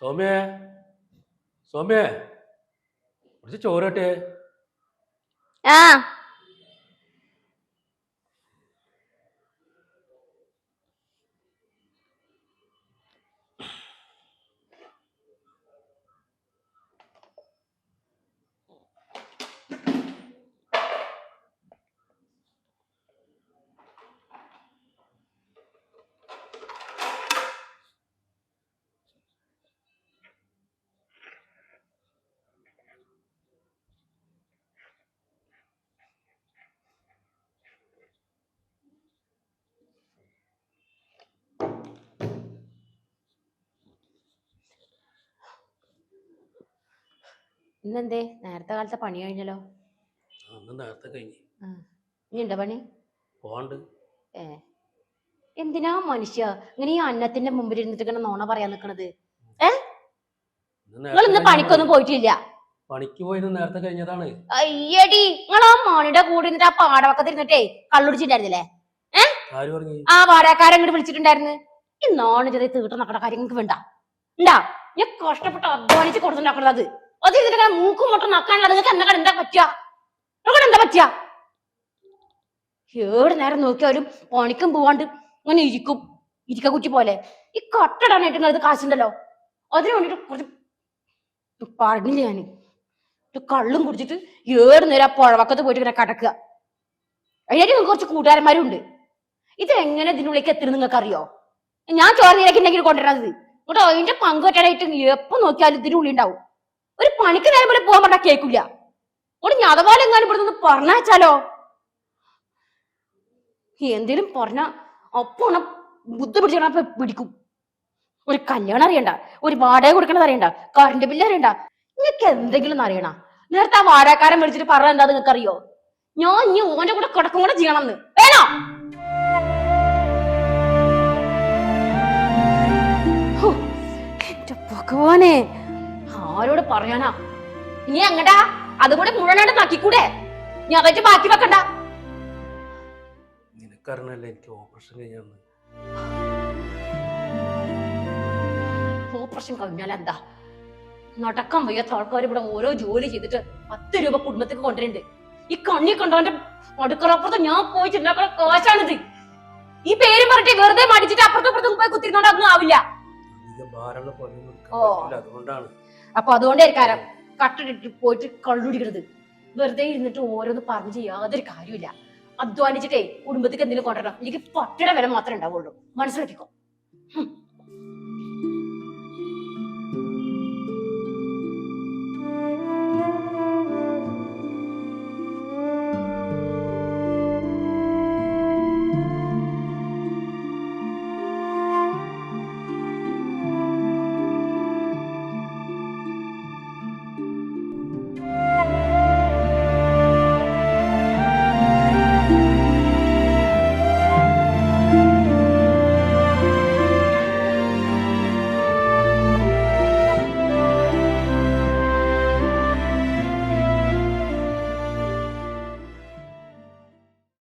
സൗമ്യേ സൗമ്യേ കുറച്ച് ചോറട്ടെ. ആ ഇന്നെന്തേ നേരത്തെ കാലത്തെ പണി കഴിഞ്ഞല്ലോ? നേരത്തെ കഴിഞ്ഞു. ഇനി ഉണ്ടോ പണി? പോണ്ട്. എന്തിനാ മനുഷ്യ ഇങ്ങനെ ഈ അന്നത്തിന്റെ മുമ്പിൽ ഇരുന്നിട്ട് ഇങ്ങനെ നോണ പറയാൻ നിക്കണത്? നിങ്ങൾ ഇന്ന് പണിക്കൊന്നും പോയിട്ടില്ല? പണിക്ക് പോയത് നേരത്തെ കഴിഞ്ഞതാണ്. അയ്യടി നിങ്ങൾ ആ മോണിയുടെ കൂടെ ഇരുന്നിട്ട് ആ പാടവക്കത്ത് ഇരുന്നിട്ടേ കള്ളുടിച്ചിട്ടുണ്ടായിരുന്നില്ലേ? ആ വാടകക്കാരൻ അങ്ങോട്ട് വിളിച്ചിട്ടുണ്ടായിരുന്നു. ഈ നോണ് ചെറിയ തീട്ട നടക്കണ കാര്യം നിങ്ങൾക്ക് വേണ്ട ഉണ്ടാ? ഞാൻ കഷ്ടപ്പെട്ട് അധ്വാനിച്ച് കൊടുത്തുണ്ടാക്കുന്നത് അത് ഇതിന്റെ മൂക്കും മുട്ടും നക്കാനുള്ള നിങ്ങൾക്ക് എന്നെ എന്താ പറ്റുക? എന്താ പറ്റുക? ഏട് നേരം നോക്കിയാലും പണിക്കും പോവാണ്ട് ഇങ്ങനെ ഇരിക്ക കുറ്റി പോലെ. ഈ കട്ടടാനായിട്ട് നിങ്ങൾ ഇത് കാശുണ്ടല്ലോ, അതിനു വേണ്ടിട്ട് കുറച്ച് പറഞ്ഞില്ല ഞാന്. കള്ളും കുടിച്ചിട്ട് ഏട് നേരം ആ പുഴവക്കത്ത് പോയിട്ട് ഇങ്ങനെ കിടക്കുക. അതിനായിട്ട് നിങ്ങൾക്ക് കുറച്ച് കൂട്ടുകാരന്മാരും ഉണ്ട്. ഇതെങ്ങനെ ഇതിനുള്ളിലേക്ക് എത്തുന്നത് നിങ്ങൾക്ക് അറിയോ? ഞാൻ ചോറിനേക്കുണ്ടെങ്കിൽ കൊണ്ടുവരുന്നത് ഇങ്ങോട്ട് അതിന്റെ പങ്കുവറ്റാനായിട്ട് എപ്പോ നോക്കിയാലും ഇതിനുള്ളിൽ ഉണ്ടാവും. ഒരു പണിക്ക് നേരം പോലെ പോകാൻ പറഞ്ഞാൽ കേൾക്കില്ല. ഇവിടെ ഞാൻ അതുപോലെ എങ്ങാനും ഇവിടെ നിന്ന് പറഞ്ഞാച്ചാലോ? എന്തേലും പറഞ്ഞ അപ്പൊ ബുദ്ധി പിടിച്ച പിടിക്കും. ഒരു കല്യാണം അറിയണ്ട, ഒരു വാടക കൊടുക്കണത് അറിയണ്ട, കറണ്ട് ബില്ല് അറിയണ്ട, നിങ്ങൾക്ക് എന്തെങ്കിലും അറിയണ? നേരത്തെ ആ വാടകക്കാരൻ വിളിച്ചിട്ട് പറഞ്ഞ എന്താ നിങ്ങൾക്ക് അറിയോ? ഞാൻ ഇനി ഓന്റെ കൂടെ കിടക്കും കൂടെ ചെയ്യണമെന്ന് വേണോ? എന്റെ ഭഗവാനെ, ആരോട് പറയാനാ? ഇനി എങ്ങടാ അതുകൂടെ മുഴുവനായിട്ട് നക്കിക്കൂടെ? നീ അതൊക്കെ ബാക്കി വെക്കണ്ട. നിനക്കറിഞ്ഞല്ലേ എനിക്ക് ഓപ്പറേഷൻ കഴിഞ്ഞാന്ന്. ഓപ്പറേഷൻ കഴിഞ്ഞാൽ എന്താ? നടക്കാൻ വയ്യാത്ത ആൾക്കാർ ഇവിടെ ഓരോ ജോലി ചെയ്തിട്ട് 10 രൂപ കുടുംബത്തേക്ക് കൊണ്ടുവരുന്നുണ്ട്. ഈ കണ്ണി കണ്ടവന്റെ അടുക്കളപ്പുറത്ത് ഞാൻ പോയി ചിന്താക്കളെ കാശാണിത്. ഈ പേരും പറഞ്ഞിട്ട് വെറുതെ മടിച്ചിട്ട് അപ്പുറത്തും പോയി കുത്തിരുന്നോണ്ട് ഒന്നും ആവില്ല. അപ്പൊ അതുകൊണ്ടായിരിക്കാരം കട്ടിട്ട് പോയിട്ട് കള്ളുടിക്കരുത്. വെറുതെ ഇരുന്നിട്ട് ഓരോന്ന് പറഞ്ഞ് യാതൊരു കാര്യമില്ല. അധ്വാനിച്ചിട്ടേ കുടുംബത്തേക്ക് എന്തെങ്കിലും കൊണ്ടുവരണം. എനിക്ക് പട്ടിയുടെ വില മാത്രമേ ഉണ്ടാവുള്ളൂ. മനസ്സിലാക്കിക്കോ.